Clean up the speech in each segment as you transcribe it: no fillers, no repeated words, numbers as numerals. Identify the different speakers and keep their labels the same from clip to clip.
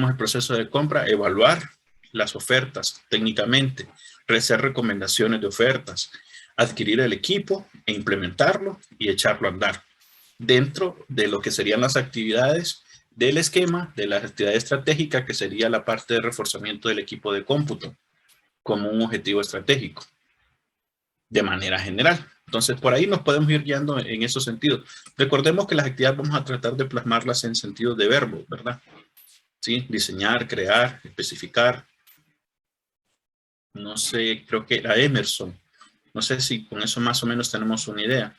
Speaker 1: el proceso de compra, evaluar las ofertas técnicamente, hacer recomendaciones de ofertas, adquirir el equipo e implementarlo y echarlo a andar dentro de lo que serían las actividades del esquema, de la actividad estratégica, que sería la parte de reforzamiento del equipo de cómputo como un objetivo estratégico de manera general. Entonces, por ahí nos podemos ir guiando en esos sentidos. Recordemos que las actividades vamos a tratar de plasmarlas en sentido de verbo, ¿verdad? ¿Sí? Diseñar, crear, especificar. No sé, creo que era Emerson. No sé si con eso más o menos tenemos una idea.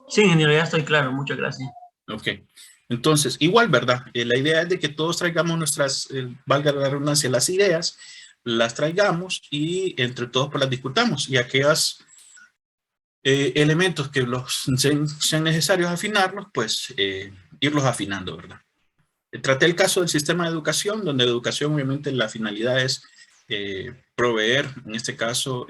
Speaker 2: Sí, ingeniero, ya estoy claro. Muchas gracias.
Speaker 1: Ok. Entonces, igual, ¿verdad? La idea es de que todos traigamos nuestras, valga la redundancia, las ideas, las traigamos y entre todos pues las discutamos. Y aquellos elementos que sean necesarios afinarlos, pues irlos afinando, ¿verdad? Traté el caso del sistema de educación, donde educación obviamente la finalidad es proveer, en este caso,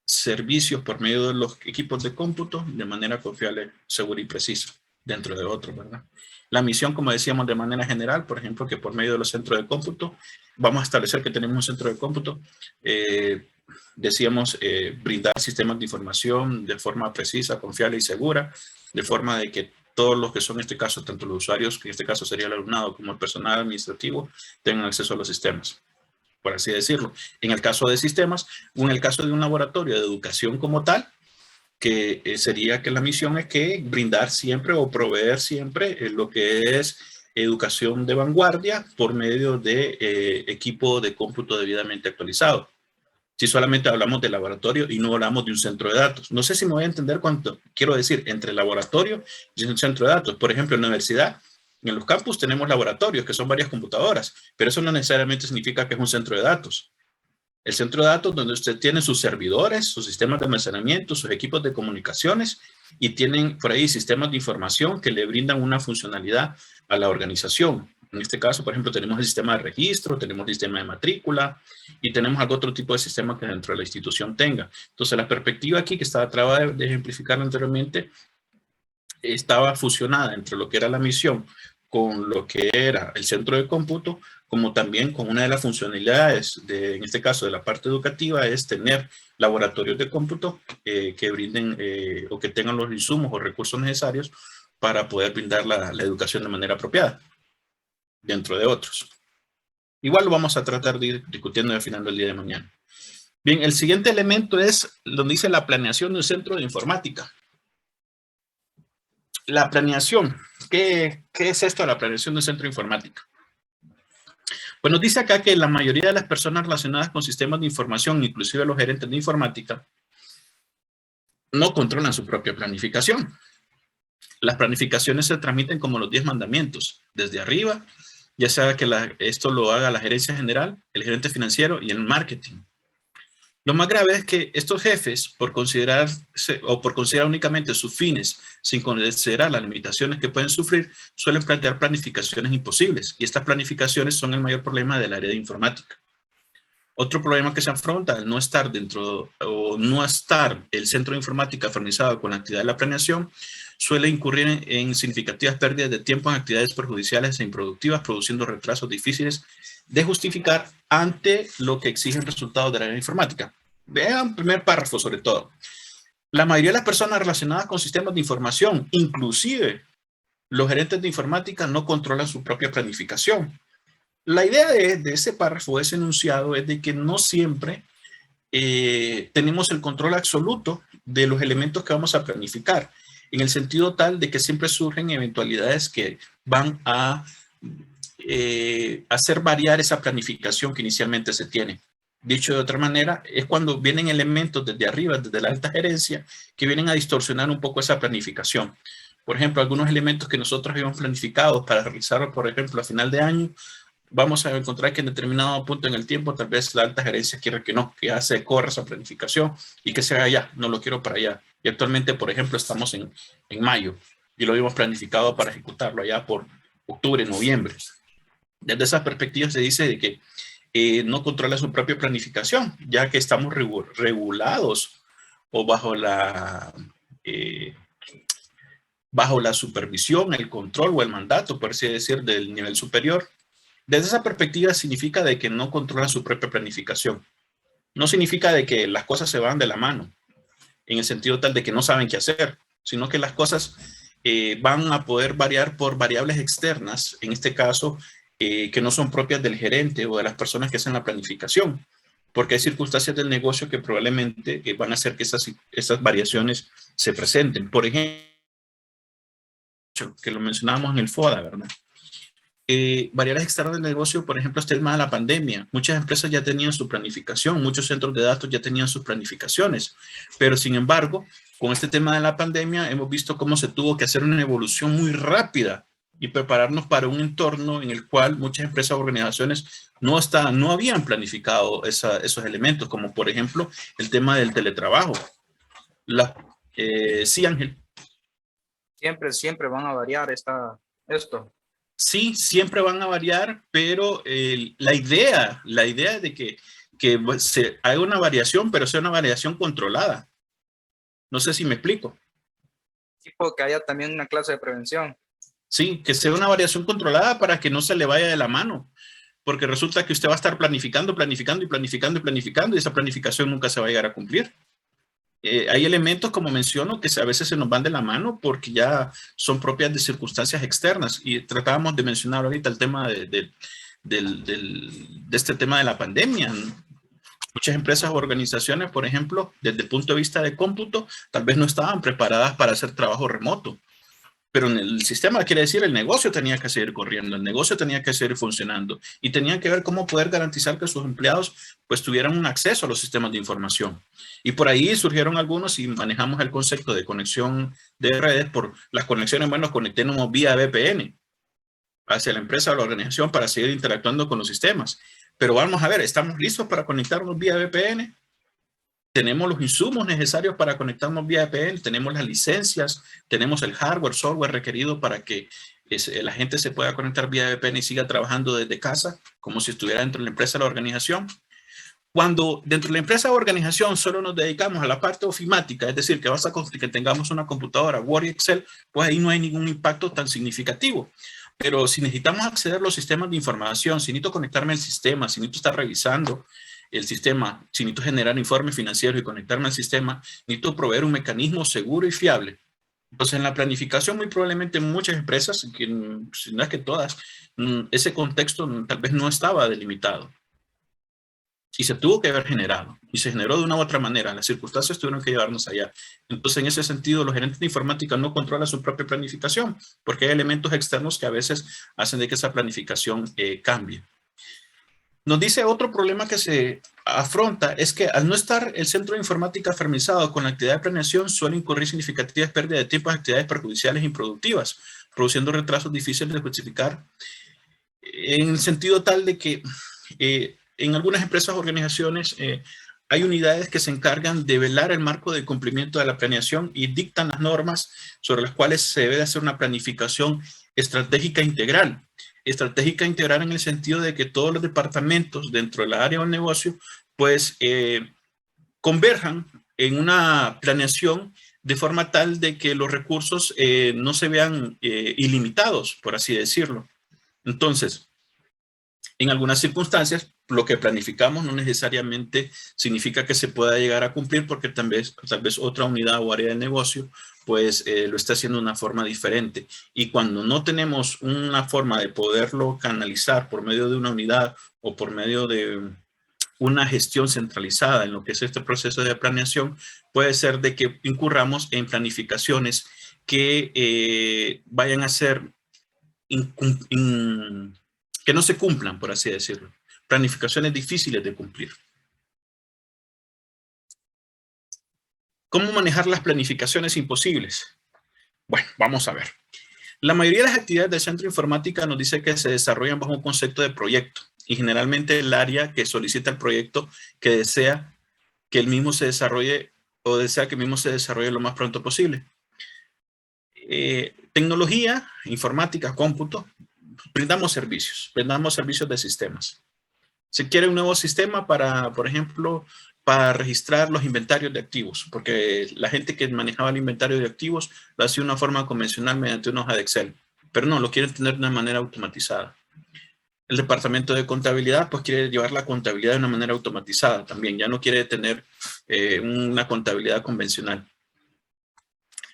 Speaker 1: servicios por medio de los equipos de cómputo de manera confiable, segura y precisa, dentro de otros, ¿verdad? La misión, como decíamos, de manera general, por ejemplo, que por medio de los centros de cómputo, vamos a establecer que tenemos un centro de cómputo, decíamos, brindar sistemas de información de forma precisa, confiable y segura, de forma de que todos los que son, en este caso, tanto los usuarios, que en este caso sería el alumnado, como el personal administrativo, tengan acceso a los sistemas, por así decirlo. En el caso de sistemas, o en el caso de un laboratorio de educación como tal, que sería que la misión es que brindar siempre o proveer siempre lo que es educación de vanguardia por medio de equipo de cómputo debidamente actualizado. Si solamente hablamos de laboratorio y no hablamos de un centro de datos. No sé si me voy a entender cuánto quiero decir entre laboratorio y un centro de datos. Por ejemplo, en la universidad, en los campus tenemos laboratorios que son varias computadoras, pero eso no necesariamente significa que es un centro de datos. El centro de datos donde usted tiene sus servidores, sus sistemas de almacenamiento, sus equipos de comunicaciones y tienen por ahí sistemas de información que le brindan una funcionalidad a la organización. En este caso, por ejemplo, tenemos el sistema de registro, tenemos el sistema de matrícula y tenemos algún otro tipo de sistema que dentro de la institución tenga. Entonces, la perspectiva aquí que estaba tratando de ejemplificar anteriormente estaba fusionada entre lo que era la misión con lo que era el centro de cómputo, como también con una de las funcionalidades, en este caso de la parte educativa, es tener laboratorios de cómputo que brinden o que tengan los insumos o recursos necesarios para poder brindar la educación de manera apropiada, dentro de otros. Igual lo vamos a tratar de ir discutiendo y afinando el día de mañana. Bien, el siguiente elemento es donde dice la planeación de un centro de informática. La planeación. ¿Qué es esto de la planeación de un centro de informática? Pues nos dice acá que la mayoría de las personas relacionadas con sistemas de información, inclusive los gerentes de informática, no controlan su propia planificación. Las planificaciones se transmiten como los 10 mandamientos, desde arriba, ya sea que esto lo haga la gerencia general, el gerente financiero y el marketing. Lo más grave es que estos jefes, por considerar únicamente sus fines, sin considerar las limitaciones que pueden sufrir, suelen plantear planificaciones imposibles. Y estas planificaciones son el mayor problema del área de informática. Otro problema que se afronta al no estar dentro o no estar el centro de informática organizado con la actividad de la planeación, suele incurrir en significativas pérdidas de tiempo en actividades perjudiciales e improductivas, produciendo retrasos difíciles de justificar ante lo que exigen resultados de la área de informática. Vean el primer párrafo sobre todo. La mayoría de las personas relacionadas con sistemas de información, inclusive los gerentes de informática, no controlan su propia planificación. La idea de ese párrafo, de ese enunciado, es de que no siempre tenemos el control absoluto de los elementos que vamos a planificar, en el sentido tal de que siempre surgen eventualidades que van a hacer variar esa planificación que inicialmente se tiene. Dicho de otra manera, es cuando vienen elementos desde arriba, desde la alta gerencia, que vienen a distorsionar un poco esa planificación. Por ejemplo, algunos elementos que nosotros habíamos planificado para realizar, por ejemplo, a final de año, vamos a encontrar que en determinado punto en el tiempo, tal vez la alta gerencia quiere que no, que ya se corra esa planificación y que se haga ya, no lo quiero para allá. Y actualmente, por ejemplo, estamos en mayo y lo habíamos planificado para ejecutarlo allá por octubre, noviembre. Desde esa perspectiva se dice de que no controla su propia planificación, ya que estamos regulados o bajo la bajo la supervisión, el control o el mandato, por así decir, del nivel superior. Desde esa perspectiva significa de que no controlan su propia planificación. No significa de que las cosas se van de la mano, en el sentido tal de que no saben qué hacer, sino que las cosas van a poder variar por variables externas, en este caso, que no son propias del gerente o de las personas que hacen la planificación, porque hay circunstancias del negocio que probablemente van a hacer que esas variaciones se presenten. Por ejemplo, que lo mencionábamos en el FODA, ¿verdad? Variables externas del negocio, por ejemplo, este tema de la pandemia. Muchas empresas ya tenían su planificación, muchos centros de datos ya tenían sus planificaciones, pero sin embargo, con este tema de la pandemia hemos visto cómo se tuvo que hacer una evolución muy rápida y prepararnos para un entorno en el cual muchas empresas o organizaciones no habían planificado esos elementos, como por ejemplo el tema del teletrabajo. Sí, Ángel.
Speaker 3: Siempre van a variar esto.
Speaker 1: Sí, siempre van a variar, pero la idea de que se haga una variación, pero sea una variación controlada. No sé si me explico.
Speaker 3: Tipo que haya también una clase de prevención.
Speaker 1: Sí, que sea una variación controlada para que no se le vaya de la mano, porque resulta que usted va a estar planificando y esa planificación nunca se va a llegar a cumplir. Hay elementos, como menciono, que a veces se nos van de la mano porque ya son propias de circunstancias externas. Y tratábamos de mencionar ahorita el tema de este tema de la pandemia. Muchas empresas o organizaciones, por ejemplo, desde el punto de vista de cómputo, tal vez no estaban preparadas para hacer trabajo remoto. Pero en el sistema, quiere decir, el negocio tenía que seguir corriendo, el negocio tenía que seguir funcionando y tenían que ver cómo poder garantizar que sus empleados pues tuvieran un acceso a los sistemas de información. Y por ahí surgieron algunos y manejamos el concepto de conexión de redes por las conexiones, bueno, conectémonos vía VPN hacia la empresa o la organización para seguir interactuando con los sistemas. Pero vamos a ver, ¿estamos listos para conectarnos vía VPN? Tenemos los insumos necesarios para conectarnos vía VPN, tenemos las licencias, tenemos el hardware, software requerido para que la gente se pueda conectar vía VPN y siga trabajando desde casa, como si estuviera dentro de la empresa o la organización. Cuando dentro de la empresa o organización solo nos dedicamos a la parte ofimática, es decir, que basta con que tengamos una computadora, Word y Excel, pues ahí no hay ningún impacto tan significativo. Pero si necesitamos acceder a los sistemas de información, si necesito conectarme al sistema, si necesito estar revisando el sistema, si necesito generar informes financieros y conectarme al sistema, necesito proveer un mecanismo seguro y fiable. Entonces, en la planificación, muy probablemente muchas empresas, que, si no es que todas, ese contexto tal vez no estaba delimitado. Y se tuvo que haber generado. Y se generó de una u otra manera. Las circunstancias tuvieron que llevarnos allá. Entonces, en ese sentido, los gerentes de informática no controlan su propia planificación, porque hay elementos externos que a veces hacen de que esa planificación cambie. Nos dice otro problema que se afronta es que al no estar el centro de informática fermizado con la actividad de planeación, suele incurrir significativas pérdidas de tiempo en actividades perjudiciales e improductivas, produciendo retrasos difíciles de justificar, en el sentido tal de que en algunas empresas o organizaciones hay unidades que se encargan de velar el marco de cumplimiento de la planeación y dictan las normas sobre las cuales se debe hacer una planificación estratégica integral. Estratégica integral en el sentido de que todos los departamentos dentro de la área del negocio pues converjan en una planeación de forma tal de que los recursos no se vean ilimitados, por así decirlo. Entonces, en algunas circunstancias, lo que planificamos no necesariamente significa que se pueda llegar a cumplir porque tal vez otra unidad o área del negocio pues lo está haciendo de una forma diferente. Y cuando no tenemos una forma de poderlo canalizar por medio de una unidad o por medio de una gestión centralizada en lo que es este proceso de planeación, puede ser de que incurramos en planificaciones que vayan a ser que no se cumplan, por así decirlo. Planificaciones difíciles de cumplir. ¿Cómo manejar las planificaciones imposibles? Bueno, vamos a ver. La mayoría de las actividades del centro de informática nos dice que se desarrollan bajo un concepto de proyecto y generalmente el área que solicita el proyecto que desea que el mismo se desarrolle o desea que el mismo se desarrolle lo más pronto posible. Tecnología, informática, cómputo, brindamos servicios de sistemas. Se quiere un nuevo sistema para, por ejemplo, para registrar los inventarios de activos, porque la gente que manejaba el inventario de activos lo hacía de una forma convencional mediante una hoja de Excel, pero no, lo quieren tener de una manera automatizada. El departamento de contabilidad pues quiere llevar la contabilidad de una manera automatizada también, ya no quiere tener una contabilidad convencional.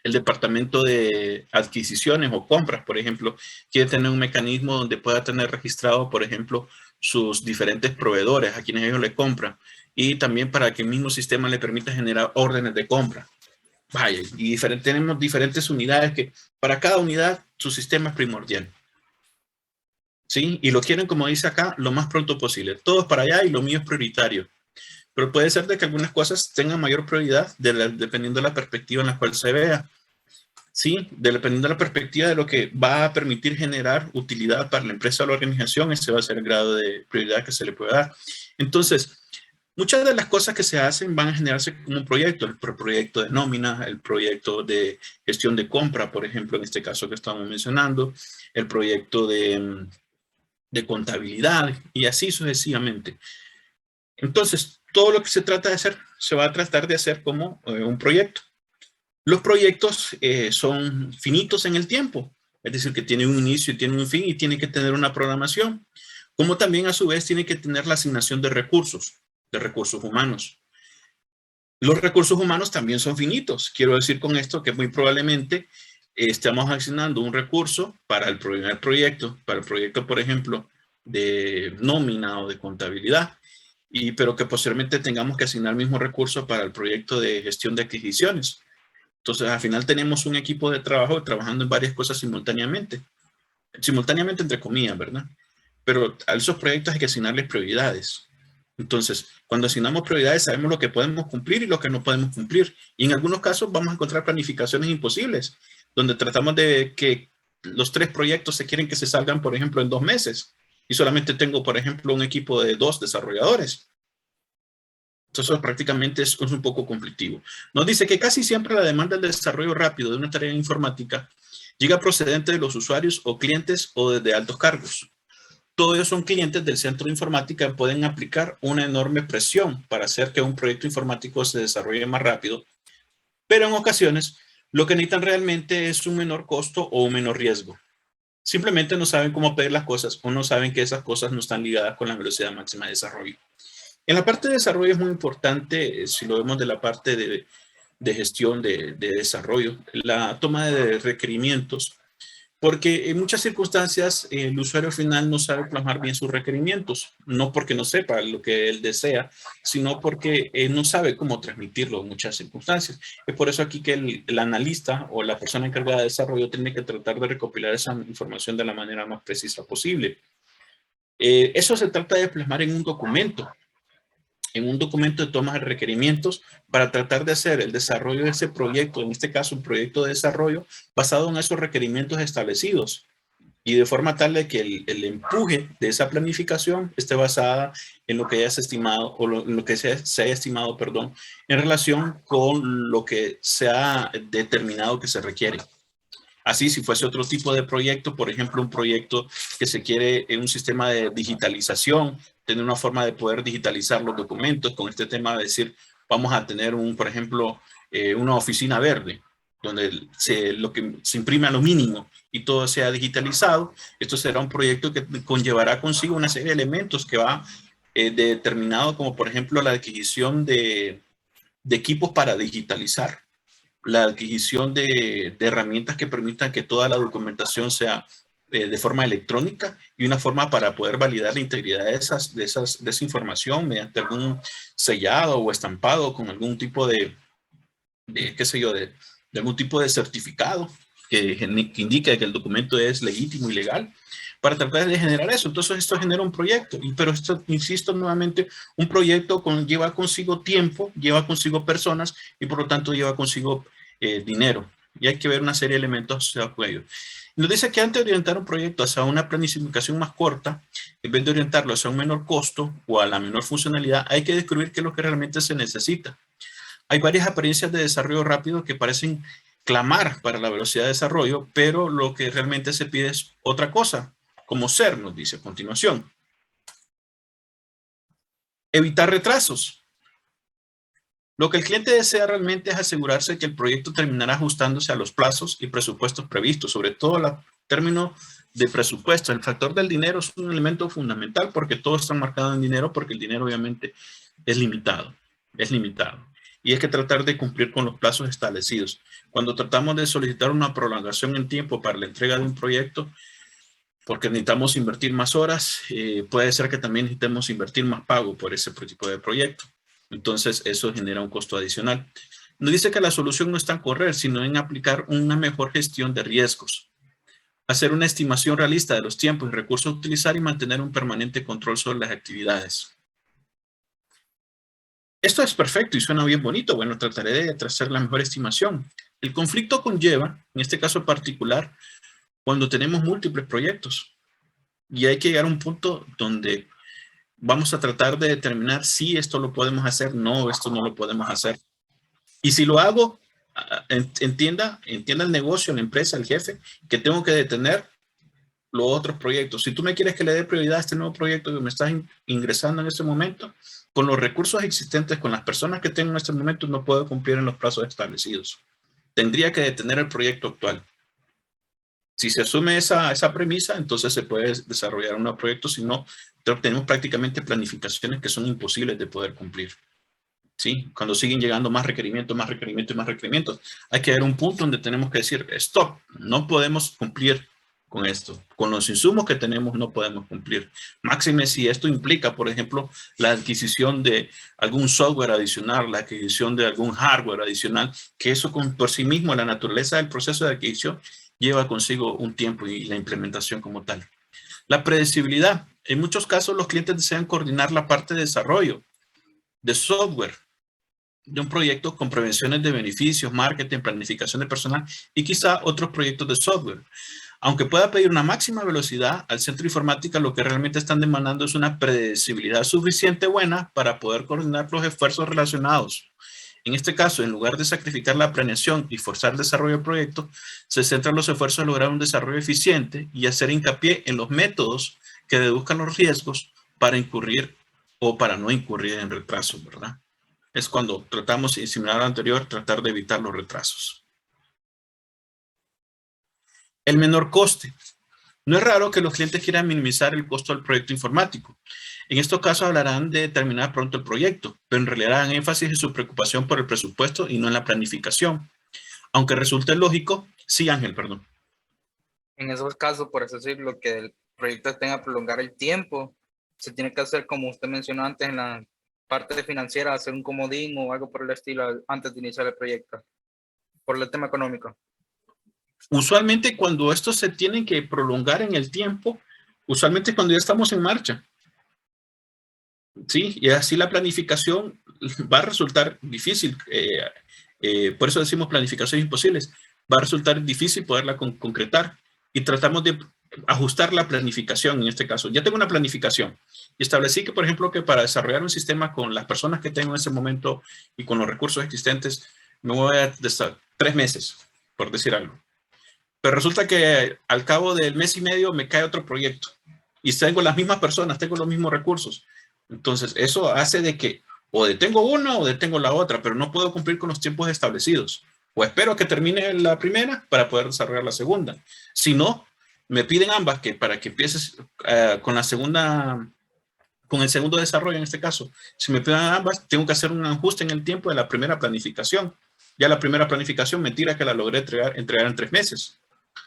Speaker 1: El departamento de adquisiciones o compras, por ejemplo, quiere tener un mecanismo donde pueda tener registrado, por ejemplo, sus diferentes proveedores a quienes ellos le compran, y también para que el mismo sistema le permita generar órdenes de compra. Vaya, y tenemos diferentes unidades que para cada unidad su sistema es primordial. ¿Sí? Y lo quieren, como dice acá, lo más pronto posible. Todo es para allá y lo mío es prioritario. Pero puede ser de que algunas cosas tengan mayor prioridad dependiendo de la perspectiva en la cual se vea. Sí, dependiendo de la perspectiva de lo que va a permitir generar utilidad para la empresa o la organización, ese va a ser el grado de prioridad que se le puede dar. Entonces, muchas de las cosas que se hacen van a generarse como un proyecto, el proyecto de nómina, el proyecto de gestión de compra, por ejemplo, en este caso que estamos mencionando, el proyecto de contabilidad y así sucesivamente. Entonces, todo lo que se trata de hacer, se va a tratar de hacer como un proyecto. Los proyectos son finitos en el tiempo, es decir, que tienen un inicio y tienen un fin y tienen que tener una programación, como también a su vez tiene que tener la asignación de recursos humanos. Los recursos humanos también son finitos. Quiero decir con esto que muy probablemente estamos asignando un recurso para el primer proyecto, para el proyecto, por ejemplo, de nómina o de contabilidad, pero que posteriormente tengamos que asignar el mismo recurso para el proyecto de gestión de adquisiciones. Entonces, al final tenemos un equipo de trabajo trabajando en varias cosas simultáneamente entre comillas, ¿verdad? Pero a esos proyectos hay que asignarles prioridades. Entonces, cuando asignamos prioridades, sabemos lo que podemos cumplir y lo que no podemos cumplir. Y en algunos casos vamos a encontrar planificaciones imposibles, donde tratamos de que los 3 proyectos se quieren que se salgan, por ejemplo, en 2 meses. Y solamente tengo, por ejemplo, un equipo de 2 desarrolladores. Entonces, prácticamente es un poco conflictivo. Nos dice que casi siempre la demanda del desarrollo rápido de una tarea informática llega procedente de los usuarios o clientes o desde altos cargos. Todos ellos son clientes del centro de informática y pueden aplicar una enorme presión para hacer que un proyecto informático se desarrolle más rápido, pero en ocasiones lo que necesitan realmente es un menor costo o un menor riesgo. Simplemente no saben cómo pedir las cosas o no saben que esas cosas no están ligadas con la velocidad máxima de desarrollo. En la parte de desarrollo es muy importante, si lo vemos de la parte de gestión de desarrollo, la toma de requerimientos, porque en muchas circunstancias el usuario final no sabe plasmar bien sus requerimientos, no porque no sepa lo que él desea, sino porque no sabe cómo transmitirlo en muchas circunstancias. Es por eso aquí que el analista o la persona encargada de desarrollo tiene que tratar de recopilar esa información de la manera más precisa posible. Eso se trata de plasmar en un documento de toma de requerimientos para tratar de hacer el desarrollo de ese proyecto, en este caso un proyecto de desarrollo basado en esos requerimientos establecidos y de forma tal de que el empuje de esa planificación esté basada en lo que hayas estimado o lo que se haya estimado, perdón, en relación con lo que se ha determinado que se requiere. Así, si fuese otro tipo de proyecto, por ejemplo, un proyecto que se quiere en un sistema de digitalización, tener una forma de poder digitalizar los documentos con este tema de decir, vamos a tener por ejemplo, una oficina verde, donde lo que se imprime a lo mínimo y todo sea digitalizado. Esto será un proyecto que conllevará consigo una serie de elementos que va determinado, como por ejemplo la adquisición de equipos para digitalizar, la adquisición de herramientas que permitan que toda la documentación sea de forma electrónica y una forma para poder validar la integridad de esa información mediante algún sellado o estampado con algún tipo qué sé yo, de algún tipo de certificado que indique que el documento es legítimo y legal para tratar de generar eso. Entonces esto genera un proyecto, pero esto, insisto nuevamente, un proyecto lleva consigo tiempo, lleva consigo personas y por lo tanto lleva consigo dinero. Y hay que ver una serie de elementos asociados con ello. Nos dice que antes de orientar un proyecto hacia una planificación más corta, en vez de orientarlo hacia un menor costo o a la menor funcionalidad, hay que descubrir qué es lo que realmente se necesita. Hay varias apariencias de desarrollo rápido que parecen clamar para la velocidad de desarrollo, pero lo que realmente se pide es otra cosa, como ser, nos dice a continuación. Evitar retrasos. Lo que el cliente desea realmente es asegurarse de que el proyecto terminará ajustándose a los plazos y presupuestos previstos, sobre todo el término de presupuesto. El factor del dinero es un elemento fundamental porque todo está marcado en dinero, porque el dinero obviamente es limitado. Y hay que tratar de cumplir con los plazos establecidos. Cuando tratamos de solicitar una prolongación en tiempo para la entrega de un proyecto, porque necesitamos invertir más horas, puede ser que también necesitemos invertir más pago por ese tipo de proyecto. Entonces, eso genera un costo adicional. Nos dice que la solución no está en correr, sino en aplicar una mejor gestión de riesgos. Hacer una estimación realista de los tiempos y recursos a utilizar y mantener un permanente control sobre las actividades. Esto es perfecto y suena bien bonito. Bueno, trataré de hacer la mejor estimación. El conflicto conlleva, en este caso particular, cuando tenemos múltiples proyectos. Y hay que llegar a un punto donde vamos a tratar de determinar si esto lo podemos hacer, no, esto no lo podemos hacer. Y si lo hago, entienda el negocio, la empresa, el jefe, que tengo que detener los otros proyectos. Si tú me quieres que le dé prioridad a este nuevo proyecto que me estás ingresando en este momento, con los recursos existentes, con las personas que tengo en este momento, no puedo cumplir en los plazos establecidos. Tendría que detener el proyecto actual. Si se asume esa premisa, entonces se puede desarrollar un nuevo proyecto. Si no, tenemos prácticamente planificaciones que son imposibles de poder cumplir. ¿Sí? Cuando siguen llegando más requerimientos, hay que haber un punto donde tenemos que decir, stop, no podemos cumplir con esto. Con los insumos que tenemos no podemos cumplir. Máxime si esto implica, por ejemplo, la adquisición de algún software adicional, la adquisición de algún hardware adicional, que eso por sí mismo, la naturaleza del proceso de adquisición, lleva consigo un tiempo y la implementación como tal. La predecibilidad. En muchos casos los clientes desean coordinar la parte de desarrollo de software de un proyecto con prevenciones de beneficios, marketing, planificación de personal y quizá otros proyectos de software. Aunque pueda pedir una máxima velocidad al centro de informática, lo que realmente están demandando es una predecibilidad suficiente buena para poder coordinar los esfuerzos relacionados. En este caso, en lugar de sacrificar la planeación y forzar el desarrollo del proyecto, se centran los esfuerzos en lograr un desarrollo eficiente y hacer hincapié en los métodos que reduzcan los riesgos para incurrir o para no incurrir en retrasos, ¿verdad? Es cuando tratamos, similar al anterior, tratar de evitar los retrasos. El menor coste. No es raro que los clientes quieran minimizar el costo del proyecto informático. En estos casos hablarán de terminar pronto el proyecto, pero en realidad dan énfasis en su preocupación por el presupuesto y no en la planificación. Aunque resulte lógico, sí, Ángel, perdón.
Speaker 3: En esos casos, por eso decirlo, que el proyecto tenga que prolongar el tiempo, se tiene que hacer, como usted mencionó antes, en la parte financiera, hacer un comodín o algo por el estilo antes de iniciar el proyecto, por el tema económico.
Speaker 1: Usualmente cuando estos se tienen que prolongar en el tiempo, usualmente cuando ya estamos en marcha. Sí, y así la planificación va a resultar difícil. Por eso decimos planificaciones imposibles. Va a resultar difícil poderla concretar y tratamos de ajustar la planificación en este caso. Ya tengo una planificación y establecí que, por ejemplo, que para desarrollar un sistema con las personas que tengo en ese momento y con los recursos existentes, me voy a estar 3 meses, por decir algo. Pero resulta que al cabo del mes y medio me cae otro proyecto y tengo las mismas personas, tengo los mismos recursos. Entonces, eso hace de que o detengo una o detengo la otra, pero no puedo cumplir con los tiempos establecidos. O espero que termine la primera para poder desarrollar la segunda. Si no, me piden ambas que para que empieces con la segunda, con el segundo desarrollo en este caso. Si me piden ambas, tengo que hacer un ajuste en el tiempo de la primera planificación. Ya la primera planificación me tira que la logré entregar en 3 meses.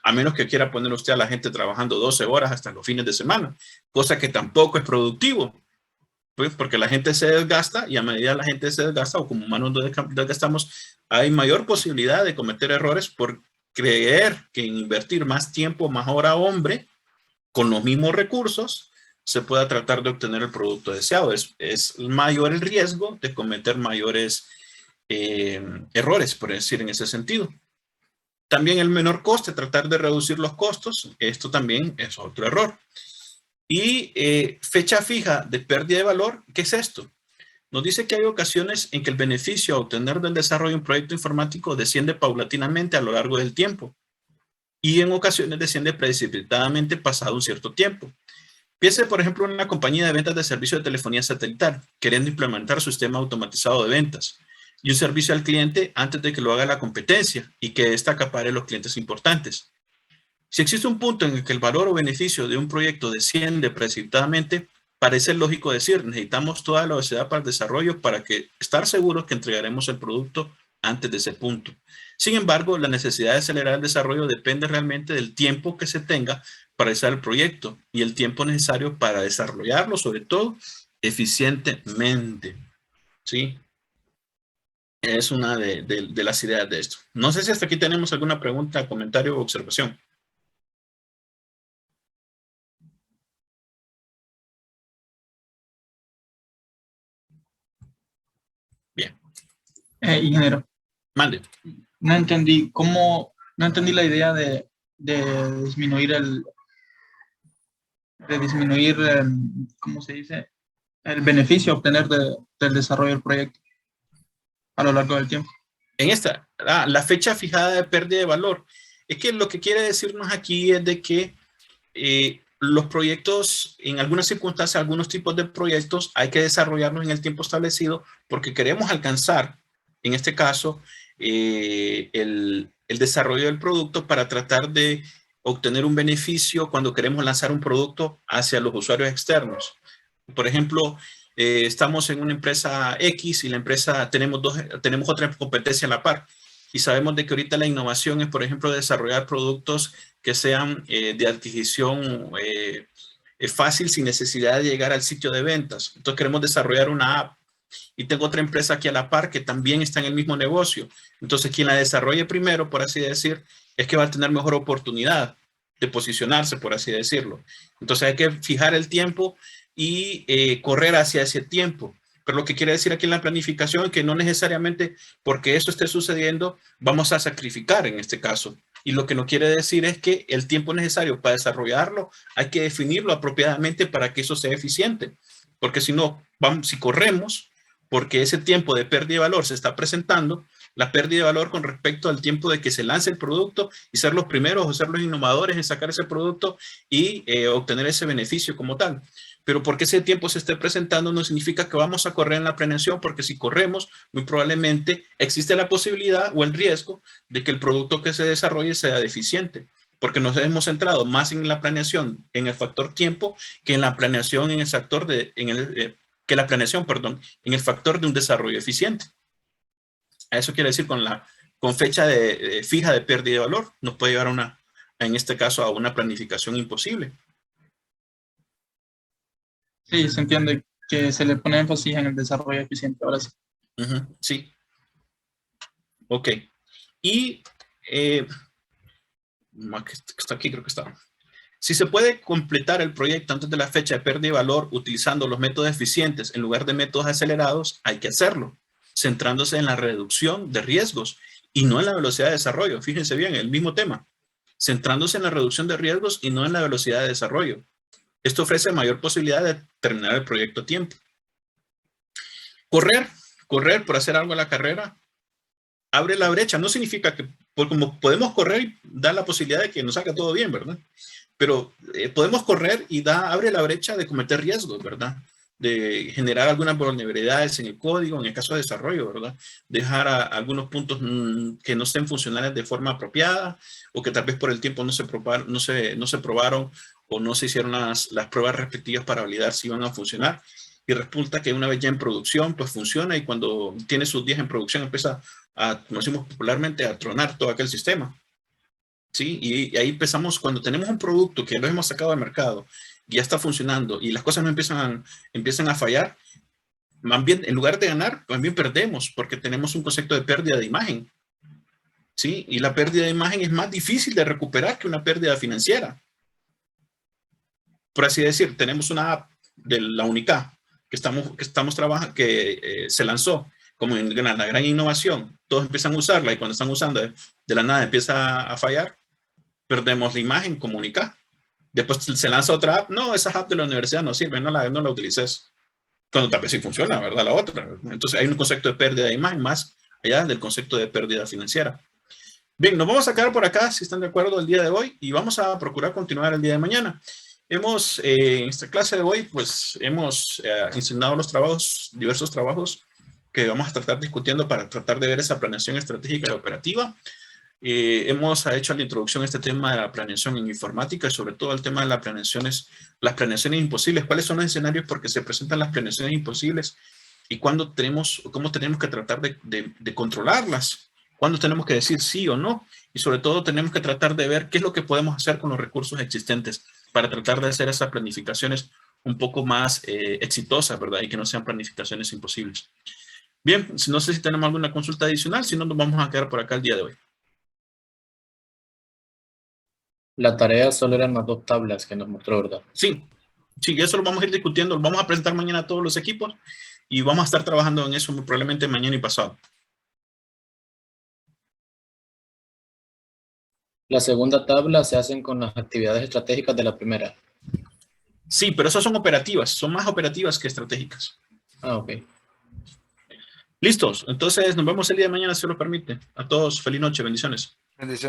Speaker 1: A menos que quiera poner usted a la gente trabajando 12 horas hasta los fines de semana, cosa que tampoco es productivo. Pues porque la gente se desgasta y a medida la gente se desgasta o como humanos nos desgastamos, hay mayor posibilidad de cometer errores por creer que en invertir más tiempo, más hora hombre, con los mismos recursos, se pueda tratar de obtener el producto deseado. Es mayor el riesgo de cometer mayores errores, por decir en ese sentido. También el menor coste, tratar de reducir los costos, esto también es otro error. Y fecha fija de pérdida de valor, ¿qué es esto? Nos dice que hay ocasiones en que el beneficio a obtener del desarrollo de un proyecto informático desciende paulatinamente a lo largo del tiempo y en ocasiones desciende precipitadamente pasado un cierto tiempo. Piense, por ejemplo, en una compañía de ventas de servicio de telefonía satelital, queriendo implementar su sistema automatizado de ventas y un servicio al cliente antes de que lo haga la competencia y que ésta acapare los clientes importantes. Si existe un punto en el que el valor o beneficio de un proyecto desciende precipitadamente, parece lógico decir, necesitamos toda la velocidad para el desarrollo para estar seguros que entregaremos el producto antes de ese punto. Sin embargo, la necesidad de acelerar el desarrollo depende realmente del tiempo que se tenga para realizar el proyecto y el tiempo necesario para desarrollarlo, sobre todo, eficientemente. ¿Sí? Es una de las ideas de esto. No sé si hasta aquí tenemos alguna pregunta, comentario o observación. Bien.
Speaker 4: Ingeniero,
Speaker 1: Mande.
Speaker 4: no entendí no entendí la idea de disminuir ¿cómo se dice? El beneficio a obtener del desarrollo del proyecto a lo largo del tiempo.
Speaker 1: En esta, la fecha fijada de pérdida de valor. Es que lo que quiere decirnos aquí es de que los proyectos, en algunas circunstancias, algunos tipos de proyectos, hay que desarrollarlos en el tiempo establecido porque queremos alcanzar, en este caso, el desarrollo del producto para tratar de obtener un beneficio cuando queremos lanzar un producto hacia los usuarios externos. Por ejemplo, estamos en una empresa X y la empresa tenemos otra competencia a la par. Y sabemos de que ahorita la innovación es, por ejemplo, desarrollar productos que sean de adquisición fácil sin necesidad de llegar al sitio de ventas. Entonces queremos desarrollar una app. Y tengo otra empresa aquí a la par que también está en el mismo negocio. Entonces quien la desarrolle primero, por así decir, es que va a tener mejor oportunidad de posicionarse, por así decirlo. Entonces hay que fijar el tiempo y correr hacia ese tiempo. Pero lo que quiere decir aquí en la planificación es que no necesariamente porque eso esté sucediendo vamos a sacrificar en este caso. Y lo que no quiere decir es que el tiempo necesario para desarrollarlo hay que definirlo apropiadamente para que eso sea eficiente. Porque si no, si corremos, porque ese tiempo de pérdida de valor se está presentando, la pérdida de valor con respecto al tiempo de que se lance el producto y ser los primeros o ser los innovadores en sacar ese producto y obtener ese beneficio como tal. Pero porque ese tiempo se esté presentando no significa que vamos a correr en la planeación, porque si corremos, muy probablemente existe la posibilidad o el riesgo de que el producto que se desarrolle sea deficiente, porque nos hemos centrado más en la planeación, en el factor tiempo, que en la planeación, en el factor que la planeación, perdón, en el factor de un desarrollo eficiente. A eso quiere decir con fecha fija de pérdida de valor, nos puede llevar en este caso, a una planificación imposible.
Speaker 4: Sí, se entiende que se le pone énfasis en el desarrollo eficiente, ahora sí.
Speaker 1: Sí. Ok. Y está aquí, creo que está. Si se puede completar el proyecto antes de la fecha de pérdida de valor utilizando los métodos eficientes en lugar de métodos acelerados, hay que hacerlo, centrándose en la reducción de riesgos y no en la velocidad de desarrollo. Fíjense bien, el mismo tema. Centrándose en la reducción de riesgos y no en la velocidad de desarrollo. Esto ofrece mayor posibilidad de terminar el proyecto a tiempo. Correr por hacer algo a la carrera, abre la brecha. No significa que, como podemos correr y da la posibilidad de que nos salga todo bien, ¿verdad? Pero podemos correr y abre la brecha de cometer riesgos, ¿verdad? De generar algunas vulnerabilidades en el código, en el caso de desarrollo, ¿verdad? Dejar algunos puntos que no estén funcionales de forma apropiada o que tal vez por el tiempo no se probaron o no se hicieron las pruebas respectivas para validar si iban a funcionar. Y resulta que una vez ya en producción, pues funciona y cuando tiene sus días en producción empieza como decimos popularmente, a tronar todo aquel sistema. ¿Sí? Y ahí empezamos, cuando tenemos un producto que lo hemos sacado al mercado, ya está funcionando y las cosas no empiezan a fallar, más bien, en lugar de ganar, también perdemos porque tenemos un concepto de pérdida de imagen. ¿Sí? Y la pérdida de imagen es más difícil de recuperar que una pérdida financiera. Por así decir, tenemos una app de la Unica que estamos trabajando, que se lanzó como en la gran innovación. Todos empiezan a usarla y cuando están usando de la nada empieza a fallar, perdemos la imagen como Unica. Después se lanza otra app. No, esa app de la universidad no sirve, no la utilices. Cuando tal vez sí funciona, ¿verdad? La otra. Entonces hay un concepto de pérdida de imagen más allá del concepto de pérdida financiera. Bien, nos vamos a quedar por acá, si están de acuerdo, el día de hoy y vamos a procurar continuar el día de mañana. En esta clase de hoy, pues hemos enseñado los trabajos, diversos trabajos que vamos a tratar discutiendo para tratar de ver esa planeación estratégica y operativa. Hemos hecho la introducción a este tema de la planeación en informática y sobre todo el tema de las planeaciones imposibles. ¿Cuáles son los escenarios por que se presentan las planeaciones imposibles? Y cómo tenemos que tratar de controlarlas. ¿Cuándo tenemos que decir sí o no? Y sobre todo tenemos que tratar de ver qué es lo que podemos hacer con los recursos existentes para tratar de hacer esas planificaciones un poco más exitosas, ¿verdad? Y que no sean planificaciones imposibles. Bien, no sé si tenemos alguna consulta adicional, si no nos vamos a quedar por acá el día de hoy.
Speaker 5: La tarea solo eran las 2 tablas que nos mostró, ¿verdad?
Speaker 1: Sí, eso lo vamos a ir discutiendo, lo vamos a presentar mañana a todos los equipos y vamos a estar trabajando en eso probablemente mañana y pasado.
Speaker 5: La segunda tabla se hacen con las actividades estratégicas de la primera.
Speaker 1: Sí, pero esas son operativas, son más operativas que estratégicas.
Speaker 5: Ah, ok.
Speaker 1: Listos, entonces nos vemos el día de mañana si lo permite. A todos, feliz noche, bendiciones.
Speaker 6: Bendiciones.